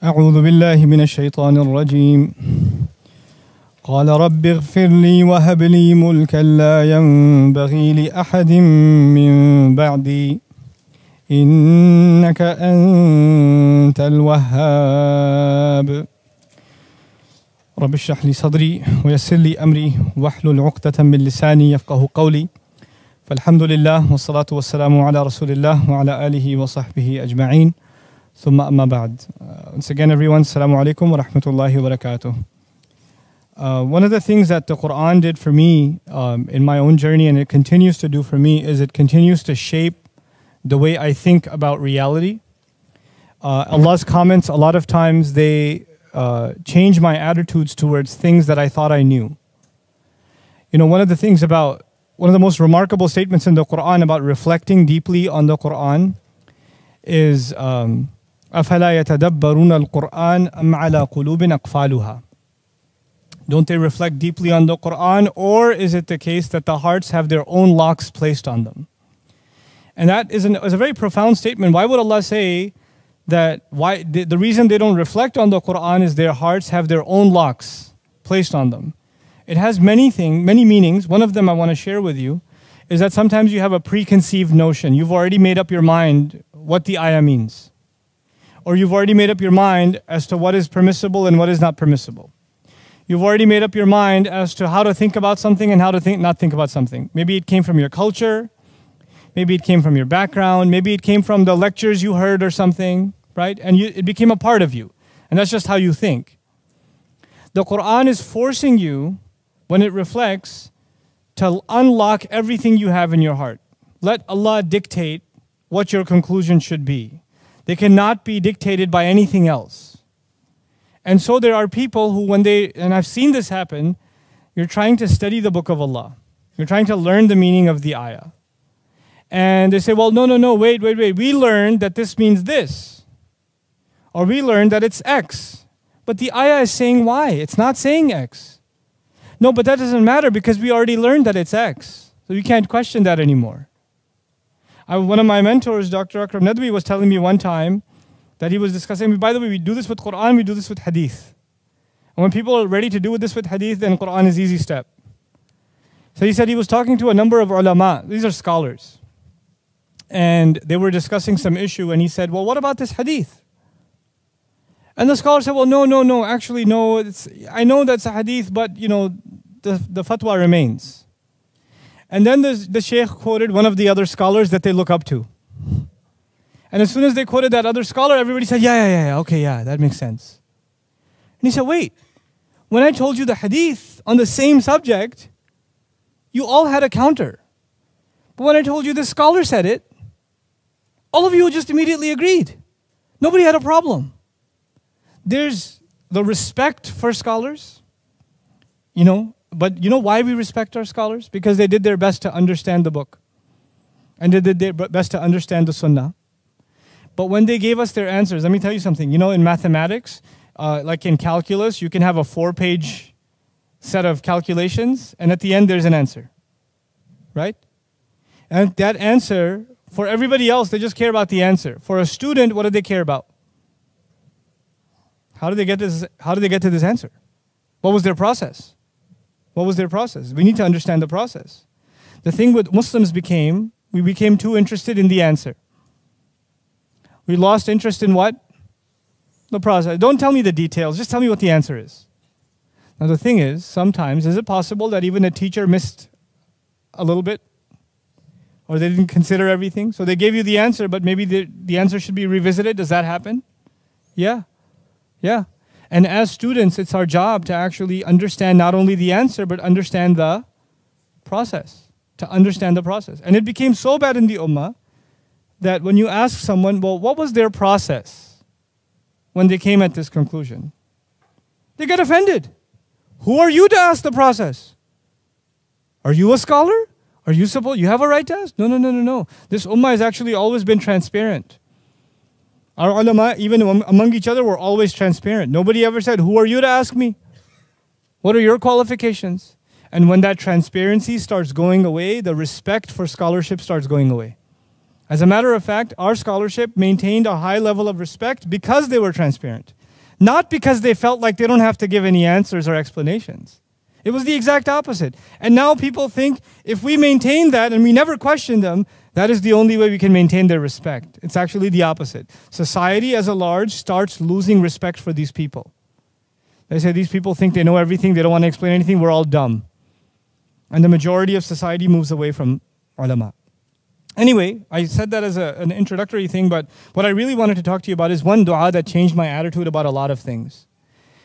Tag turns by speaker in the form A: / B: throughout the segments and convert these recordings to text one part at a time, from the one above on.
A: أعوذ بالله من الشيطان الرجيم قال رب اغفر لي وهب لي ملكا لا ينبغي لأحد من بعدي إنك أنت الوهاب رب اشرح لي صدري ويسر لي أمري واحلل عقدة من لساني يفقه قولي فالحمد لله والصلاة والسلام على رسول الله وعلى آله وصحبه أجمعين ثم أما بعد. Once again everyone, Assalamu alaikum wa rahmatullahi wa barakatuh. One of the things that the Quran did for me in my own journey, and it continues to do for me, is it continues to shape the way I think about reality. Allah's comments, a lot of times they change my attitudes towards things that I thought I knew. You know, one of the most remarkable statements in the Quran about reflecting deeply on the Quran is أَفَلَا يَتَدَبَّرُونَ الْقُرْآنَ أَمْ عَلَى قُلُوبٍ أَقْفَالُهَا. Don't they reflect deeply on the Quran, or is it the case that the hearts have their own locks placed on them? And that is a very profound statement. Why would Allah say that the reason they don't reflect on the Quran is their hearts have their own locks placed on them? It has many meanings. One of them I want to share with you is that sometimes you have a preconceived notion. You've already made up your mind what the ayah means. Or you've already made up your mind as to what is permissible and what is not permissible. You've already made up your mind as to how to think about something and how to not think about something. Maybe it came from your culture. Maybe it came from your background. Maybe it came from the lectures you heard or something, right? And it became a part of you. And that's just how you think. The Quran is forcing you, when it reflects, to unlock everything you have in your heart. Let Allah dictate what your conclusion should be. They cannot be dictated by anything else. And so there are people who, and I've seen this happen, you're trying to study the book of Allah. You're trying to learn the meaning of the ayah. And they say, well, no, wait. We learned that this means this. Or we learned that it's X. But the ayah is saying Y. It's not saying X. No, but that doesn't matter because we already learned that it's X. So you can't question that anymore. One of my mentors, Dr. Akram Nadwi, was telling me one time that he was discussing, by the way, we do this with Quran, we do this with Hadith. And when people are ready to do this with Hadith, then Quran is easy step. So he said he was talking to a number of ulama, these are scholars. And they were discussing some issue, and he said, well, what about this Hadith? And the scholar said, well, no, actually, no, I know that's a Hadith, but, you know, the fatwa remains. And then the Shaykh quoted one of the other scholars that they look up to. And as soon as they quoted that other scholar, everybody said, okay, that makes sense. And he said, wait, when I told you the hadith on the same subject, you all had a counter. But when I told you this scholar said it, all of you just immediately agreed. Nobody had a problem. There's the respect for scholars, you know. But you know why we respect our scholars? Because they did their best to understand the book. And they did their best to understand the sunnah. But when they gave us their answers, let me tell you something. You know, in mathematics, like in calculus, you can have a 4-page set of calculations, and at the end there's an answer. Right? And that answer, for everybody else, they just care about the answer. For a student, what do they care about? How did they get to this answer? What was their process? We need to understand the process. The thing with Muslims we became too interested in the answer. We lost interest in what? The process. Don't tell me the details, just tell me what the answer is. Now the thing is, sometimes, is it possible that even a teacher missed a little bit? Or they didn't consider everything? So they gave you the answer, but maybe the answer should be revisited. Does that happen? Yeah. And as students, it's our job to actually understand not only the answer, but understand the process. To understand the process. And it became so bad in the ummah that when you ask someone, well, what was their process when they came at this conclusion? They get offended. Who are you to ask the process? Are you a scholar? You have a right to ask? No. This ummah has actually always been transparent. Our ulama, even among each other, were always transparent. Nobody ever said, who are you to ask me? What are your qualifications? And when that transparency starts going away, the respect for scholarship starts going away. As a matter of fact, our scholarship maintained a high level of respect because they were transparent. Not because they felt like they don't have to give any answers or explanations. It was the exact opposite. And now people think if we maintain that and we never question them, that is the only way we can maintain their respect. It's actually the opposite. Society as a large starts losing respect for these people. They say these people think they know everything, they don't want to explain anything, we're all dumb. And the majority of society moves away from ulama. Anyway, I said that as an introductory thing, but what I really wanted to talk to you about is one dua that changed my attitude about a lot of things.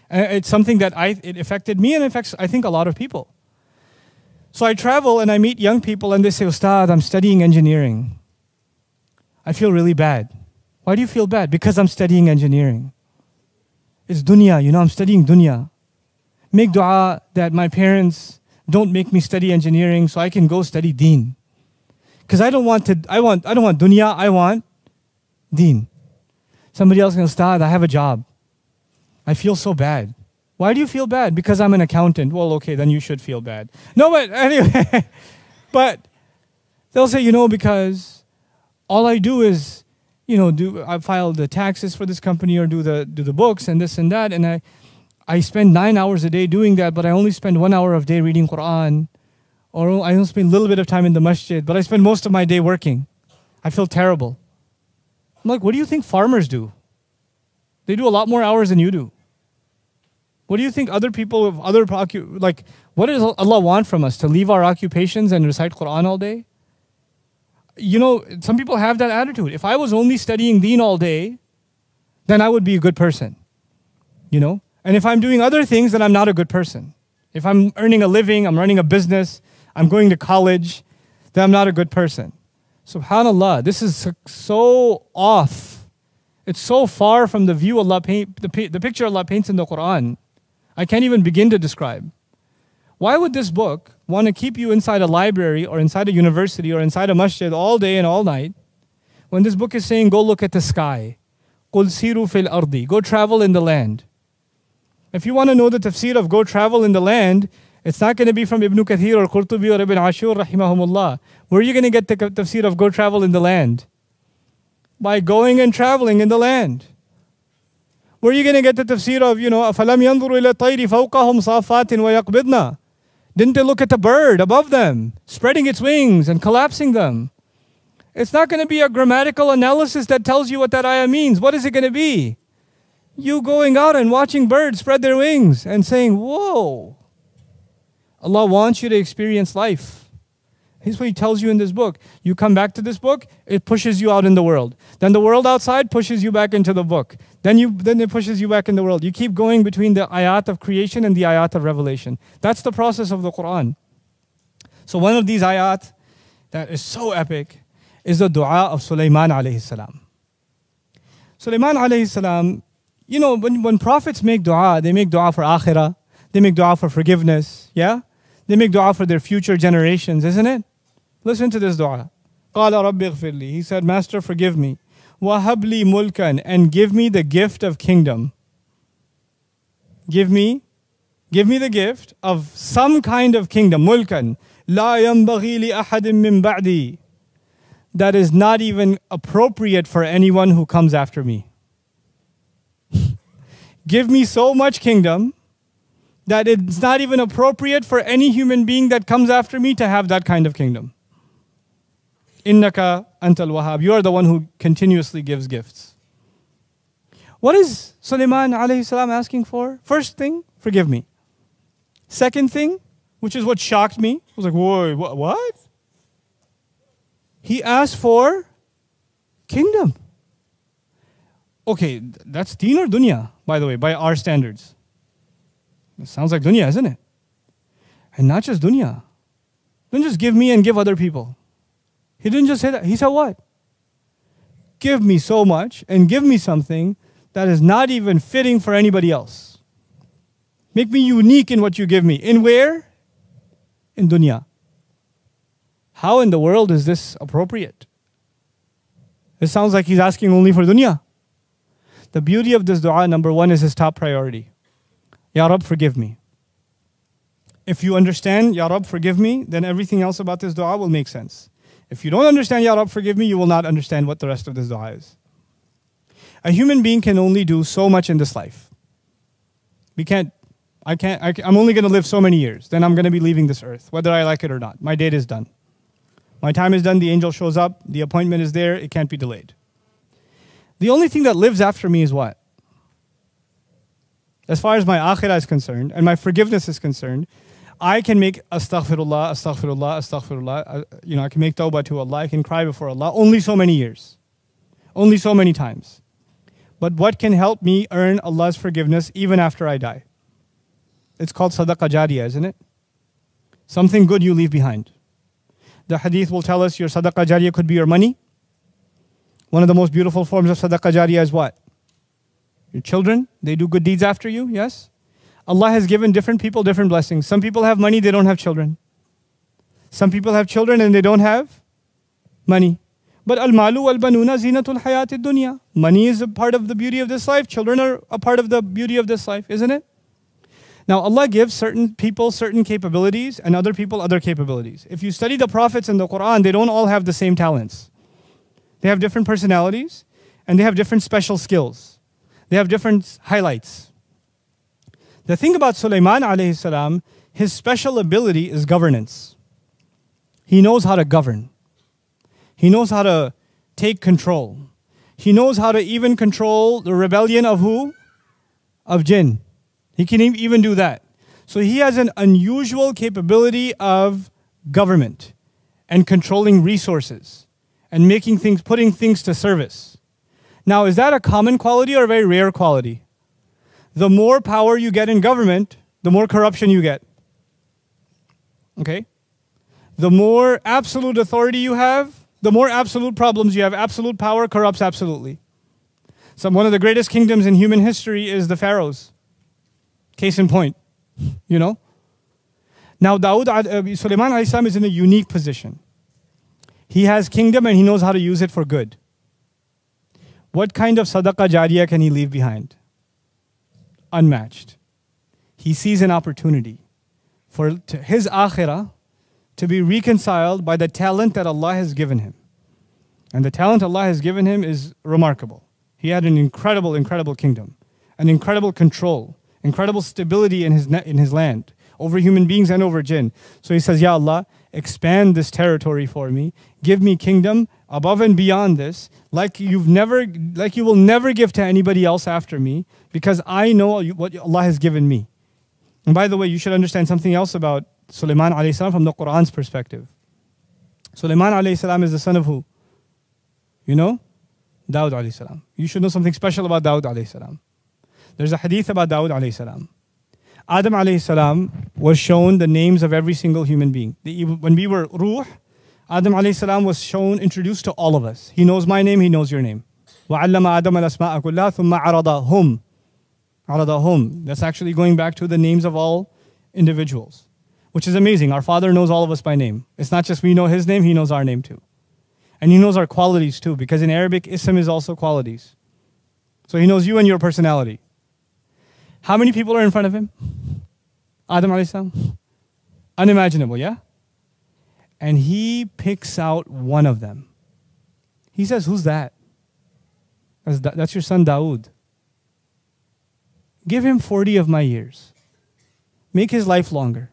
A: It's something that it affected me and affects, I think, a lot of people. So I travel and I meet young people and they say, Ustad, I'm studying engineering. I feel really bad. Why do you feel bad? Because I'm studying engineering. It's dunya, I'm studying dunya. Make dua that my parents don't make me study engineering so I can go study deen. Because I don't want dunya, I want deen. Somebody else can Ustad, I have a job. I feel so bad. Why do you feel bad? Because I'm an accountant. Well, okay, then you should feel bad. No, but anyway, but they'll say, because all I do is, I file the taxes for this company or do the books and this and that, and I spend 9 hours a day doing that, but I only spend 1 hour of day reading Quran, or I only spend a little bit of time in the masjid, but I spend most of my day working. I feel terrible. I'm like, what do you think farmers do? They do a lot more hours than you do. What do you think other people with other what does Allah want from us? To leave our occupations and recite Quran all day? Some people have that attitude. If I was only studying deen all day, then I would be a good person. And if I'm doing other things, then I'm not a good person. If I'm earning a living, I'm running a business, I'm going to college, then I'm not a good person. SubhanAllah, this is so off. It's so far from the view Allah the picture Allah paints in the Quran. I can't even begin to describe. Why would this book want to keep you inside a library or inside a university or inside a masjid all day and all night when this book is saying, go look at the sky. قُلْ سِيرُوا فِي الْأَرْضِ. Go travel in the land. If you want to know the tafsir of go travel in the land, it's not going to be from Ibn Kathir or Qurtubi or Ibn Ashur rahimahumullah. Where are you going to get the tafsir of go travel in the land? By going and traveling in the land. Where are you going to get the tafsir of, أَفَلَمْ يَنْظُرُوا إِلَى الطَّيْرِ فَوْقَهُمْ صَافَاتٍ وَيَقْبِضْنَا. Didn't they look at the bird above them, spreading its wings and collapsing them? It's not going to be a grammatical analysis that tells you what that ayah means. What is it going to be? You going out and watching birds spread their wings and saying, whoa. Allah wants you to experience life. Here's what He tells you in this book. You come back to this book, it pushes you out in the world. Then the world outside pushes you back into the book. Then it pushes you back in the world. You keep going between the ayat of creation and the ayat of revelation. That's the process of the Quran. So one of these ayat that is so epic is the dua of Sulaiman alayhi salam. Sulaiman alayhi salam, when prophets make dua, they make dua for akhirah, they make dua for forgiveness, yeah? They make dua for their future generations, isn't it? Listen to this dua. قَالَ رَبِّ اغْفِرْ لِي. He said, Master, forgive me. وَهَبْ لِي مُلْكًا. And give me the gift of kingdom. Give me the gift of some kind of kingdom. مُلْكًا لَا يَنْبَغِي لِأَحَدٍ مِّن بَعْدِي. That is not even appropriate for anyone who comes after me. Give me so much kingdom that it's not even appropriate for any human being that comes after me to have that kind of kingdom. Innaka antal wahhab. You are the one who continuously gives gifts. What is Sulaiman alayhi salam asking for? First thing, forgive me. Second thing, which is what shocked me, I was like, whoa, what? He asked for kingdom. Okay, that's deen or dunya, by the way, by our standards. It sounds like dunya, isn't it? And not just dunya. Don't just give me and give other people. He didn't just say that. He said what? Give me so much and give me something that is not even fitting for anybody else. Make me unique in what you give me. In where? In dunya. How in the world is this appropriate? It sounds like he's asking only for dunya. The beauty of this dua, number one, is his top priority. Ya Rab, forgive me. If you understand, Ya Rab, forgive me, then everything else about this dua will make sense. If you don't understand, Ya Rab, forgive me, you will not understand what the rest of this dua is. A human being can only do so much in this life. I'm only going to live so many years. Then I'm going to be leaving this earth, whether I like it or not. My date is done. My time is done. The angel shows up. The appointment is there. It can't be delayed. The only thing that lives after me is what? As far as my akhirah is concerned and my forgiveness is concerned, I can make astaghfirullah, astaghfirullah, astaghfirullah. I can make tawbah to Allah. I can cry before Allah only so many years. Only so many times. But what can help me earn Allah's forgiveness even after I die? It's called sadaqah jariyah, isn't it? Something good you leave behind. The hadith will tell us your sadaqah jariyah could be your money. One of the most beautiful forms of sadaqah jariyah is what? Your children, they do good deeds after you, yes? Allah has given different people different blessings. Some people have money, they don't have children. Some people have children and they don't have money. But al-malu wal-banuna zinatul hayatid dunya. Money is a part of the beauty of this life. Children are a part of the beauty of this life, isn't it? Now Allah gives certain people certain capabilities and other people other capabilities. If you study the prophets in the Quran, they don't all have the same talents. They have different personalities and they have different special skills. They have different highlights. The thing about Sulaiman alayhi salam, his special ability is governance. He knows how to govern. He knows how to take control. He knows how to even control the rebellion of who? Of jinn. He can even do that. So he has an unusual capability of government and controlling resources and making things, putting things to service. Now, is that a common quality or a very rare quality? The more power you get in government, the more corruption you get. Okay? The more absolute authority you have, the more absolute problems you have. Absolute power corrupts absolutely. So one of the greatest kingdoms in human history is the pharaohs. Case in point, Now, Sulaiman alayhi salam is in a unique position. He has kingdom and he knows how to use it for good. What kind of sadaqah jariyah can he leave behind? Unmatched. He sees an opportunity for his akhirah to be reconciled by the talent that Allah has given him. And the talent Allah has given him is remarkable. He had an incredible, incredible kingdom, an incredible control, incredible stability in his land, over human beings and over jinn. So he says, Ya Allah, expand this territory for me. Give me kingdom above and beyond this, like you will never give to anybody else after me, because I know what Allah has given me. And by the way, you should understand something else about Sulaiman alayhi salam from the Quran's perspective. Sulaiman alayhi salam is the son of who? Dawud alayhi salam. You should know something special about Dawud alayhi salam. There's a hadith about Dawud alayhi salam. Adam alayhi salam was shown the names of every single human being. When we were ruh, Adam alayhi salam was introduced to all of us. He knows my name, he knows your name. وَعَلَّمَ آدَمَ الْأَسْمَاءَ كُلَّهَا ثُمَّ عَرَضَهُمْ. That's actually going back to the names of all individuals, which is amazing. Our Father knows all of us by name. It's not just we know His name, He knows our name too. And He knows our qualities too, because in Arabic, ism is also qualities. So He knows you and your personality. How many people are in front of Him? Adam alayhi salam? Unimaginable, yeah? And He picks out one of them. He says, who's that? That's your son Dawood. Give him 40 of my years. Make his life longer.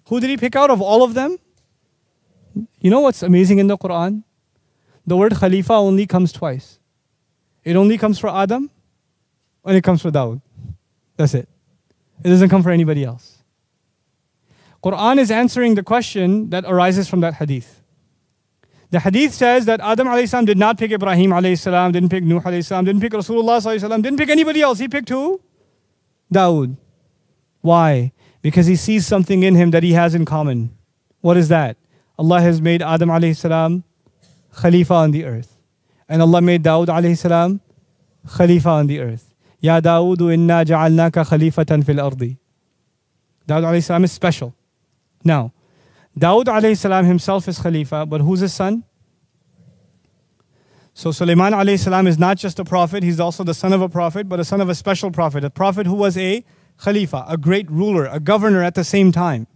A: Who did He pick out of all of them? You know what's amazing in the Quran? The word Khalifa only comes twice. It only comes for Adam and it comes for Dawood. That's it. It doesn't come for anybody else. Quran is answering the question that arises from that hadith. The hadith says that Adam alayhi salam did not pick Ibrahim alayhi salam, didn't pick Nuh alayhi salam, didn't pick Rasulullah sallallahu alayhi wasallam, didn't pick anybody else. He picked who? Dawood. Why? Because he sees something in him that he has in common. What is that? Allah has made Adam alayhi salam Khalifa on the earth. And Allah made Dawood alayhi salam Khalifa on the earth. Ya Dawudu inna ja'alnaka khalifatan fil ardi. Dawood alayhi salam is special. Now, Dawood alayhi salam himself is Khalifa, but who's his son? So Sulaiman alayhi salam is not just a prophet, he's also the son of a prophet, but a son of a special prophet. A prophet who was a Khalifa, a great ruler, a governor at the same time.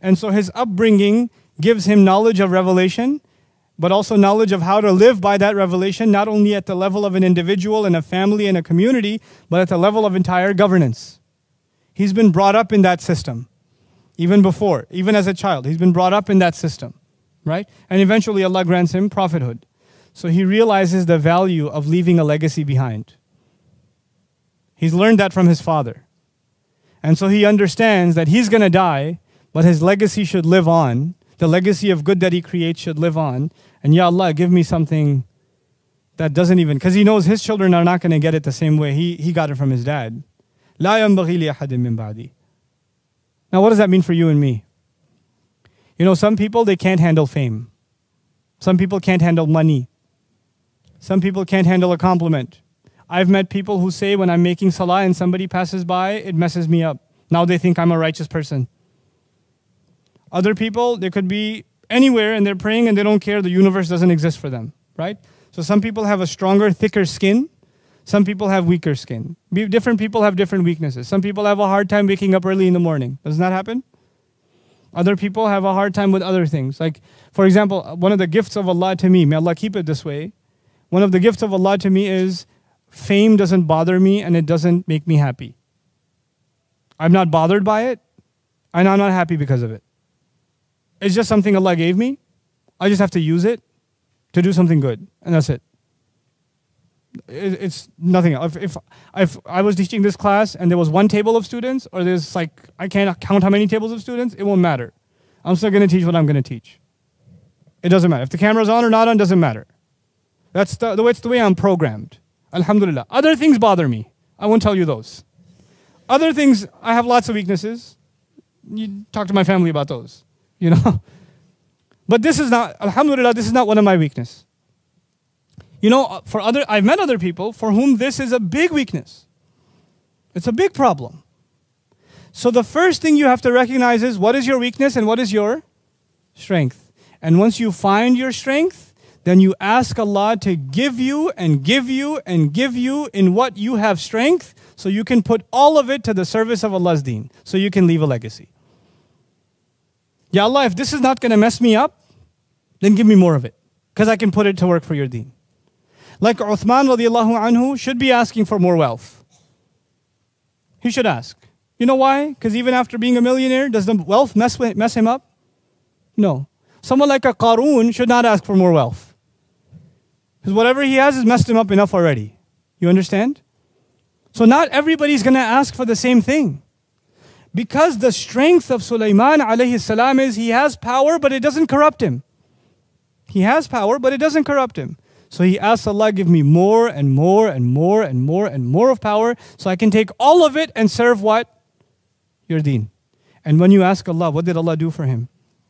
A: And so his upbringing gives him knowledge of revelation, but also knowledge of how to live by that revelation, not only at the level of an individual and a family and a community, but at the level of entire governance. He's been brought up in that system. Even before, even as a child, he's been brought up in that system, right? And eventually Allah grants him prophethood. So he realizes the value of leaving a legacy behind. He's learned that from his father. And so he understands that he's going to die, but his legacy should live on. The legacy of good that he creates should live on. And Ya Allah, give me something that doesn't even, because he knows his children are not going to get it the same way he got it from his dad. لا ينبغي لأحد من بعدي. Now what does that mean for you and me? You know, some people, they can't handle fame. Some people can't handle money. Some people can't handle a compliment. I've met people who say when I'm making salah and somebody passes by, it messes me up. Now they think I'm a righteous person. Other people, they could be anywhere and they're praying and they don't care, the universe doesn't exist for them, right? So some people have a stronger, thicker skin. Some people have weaker skin. Different people have different weaknesses. Some people have a hard time waking up early in the morning. Doesn't that happen? Other people have a hard time with other things. Like, for example, one of the gifts of Allah to me, may Allah keep it this way, one of the gifts of Allah to me is fame doesn't bother me and it doesn't make me happy. I'm not bothered by it and I'm not happy because of it. It's just something Allah gave me. I just have to use it to do something good, and that's it. It's nothing else. If I was teaching this class and there was one table of students, or there's like, I can't count how many tables of students, it won't matter. I'm still going to teach what I'm going to teach. It doesn't matter. If the camera's on or not on, doesn't matter. That's the way I'm programmed. Alhamdulillah. Other things bother me. I won't tell you those. Other things, I have lots of weaknesses. You talk to my family about those, you know. But this is not, alhamdulillah, this is not one of my weaknesses. You know, I've met other people for whom this is a big weakness. It's a big problem. So the first thing you have to recognize is what is your weakness and what is your strength. And once you find your strength, then you ask Allah to give you and give you and give you in what you have strength, so you can put all of it to the service of Allah's deen, so you can leave a legacy. Ya Allah, if this is not going to mess me up, then give me more of it, because I can put it to work for your deen. Like Uthman radiallahu anhu should be asking for more wealth. He should ask. You know why? Because even after being a millionaire, does the wealth mess him up? No. Someone like a Qarun should not ask for more wealth. Because whatever he has messed him up enough already. You understand? So not everybody's going to ask for the same thing. Because the strength of Sulaiman alayhi salam is he has power, but it doesn't corrupt him. He has power, but it doesn't corrupt him. So he asks Allah, give me more and more and more and more and more of power, so I can take all of it and serve what? Your deen. And when you ask Allah, what did Allah do for him?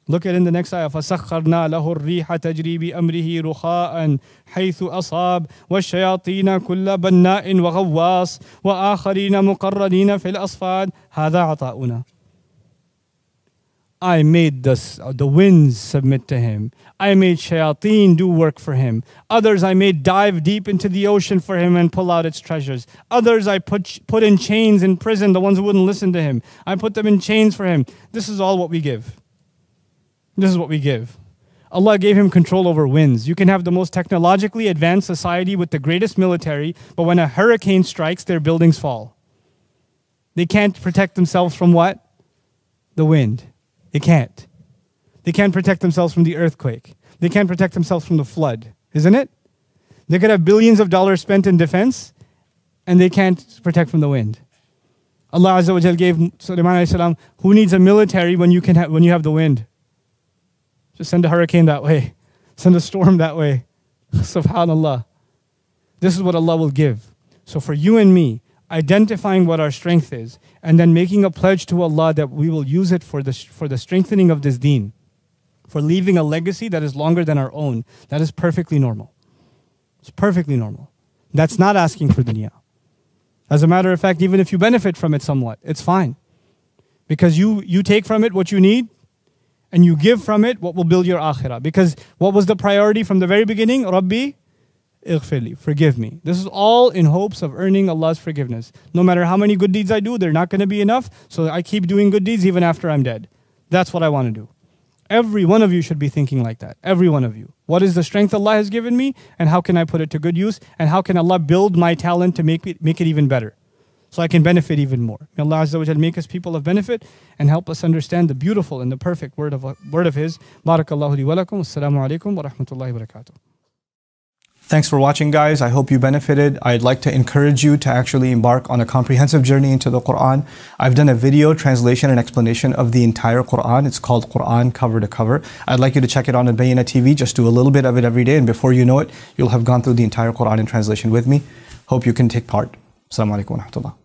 A: Look at in the next ayah. فَسَخَّرْنَا لَهُ الرِّيحَ تَجْرِي بِأَمْرِهِ رُخَاءً حَيْثُ أَصَابَ وَالشَّيَاطِينَ كُلَّ بَنَّاءٍ وَغَوَّاصٍ وَآخَرِينَ مُقَرَّنِينَ فِي الْأَصْفَادِ هَذَا عَطَاؤُنَا. I made the winds submit to him. I made shayateen do work for him. Others I made dive deep into the ocean for him and pull out its treasures. Others I put in chains in prison, the ones who wouldn't listen to him. I put them in chains for him. This is all what we give. This is what we give. Allah gave him control over winds. You can have the most technologically advanced society with the greatest military, but when a hurricane strikes, their buildings fall. They can't protect themselves from what? The wind. They can't. They can't protect themselves from the earthquake. They can't protect themselves from the flood. Isn't it? They could have billions of dollars spent in defense, and they can't protect from the wind. Allah Azza wa Jal gave Sulaiman alayhi salam, who needs a military when you have the wind? Just send a hurricane that way. Send a storm that way. Subhanallah. This is what Allah will give. So for you and me, identifying what our strength is, and then making a pledge to Allah that we will use it for the strengthening of this deen, for leaving a legacy that is longer than our own, that is perfectly normal. It's perfectly normal. That's not asking for dunya. As a matter of fact, even if you benefit from it somewhat, it's fine. Because you take from it what you need, and you give from it what will build your akhirah. Because what was the priority from the very beginning? Rabbi, ighfirli, forgive me. This is all in hopes of earning Allah's forgiveness. No matter how many good deeds I do, they're not going to be enough. So I keep doing good deeds even after I'm dead. That's what I want to do. Every one of you should be thinking like that. Every one of you. What is the strength Allah has given me? And how can I put it to good use? And how can Allah build my talent to make it even better? so I can benefit even more. May Allah Azza wa Jal make us people of benefit and help us understand the beautiful and the perfect word of His. Barakallahu li wa lakum. Assalamu alaikum wa rahmatullahi wa barakatuh. Thanks for watching, guys. I hope you benefited. I'd like to encourage you to actually embark on a comprehensive journey into the Quran. I've done a video translation and explanation of the entire Quran. It's called Quran Cover to Cover. I'd like you to check it on Bayyina TV. Just do a little bit of it every day, and before you know it, you'll have gone through the entire Quran in translation with me. Hope you can take part. Assalamu alaikum wa rahmatullah.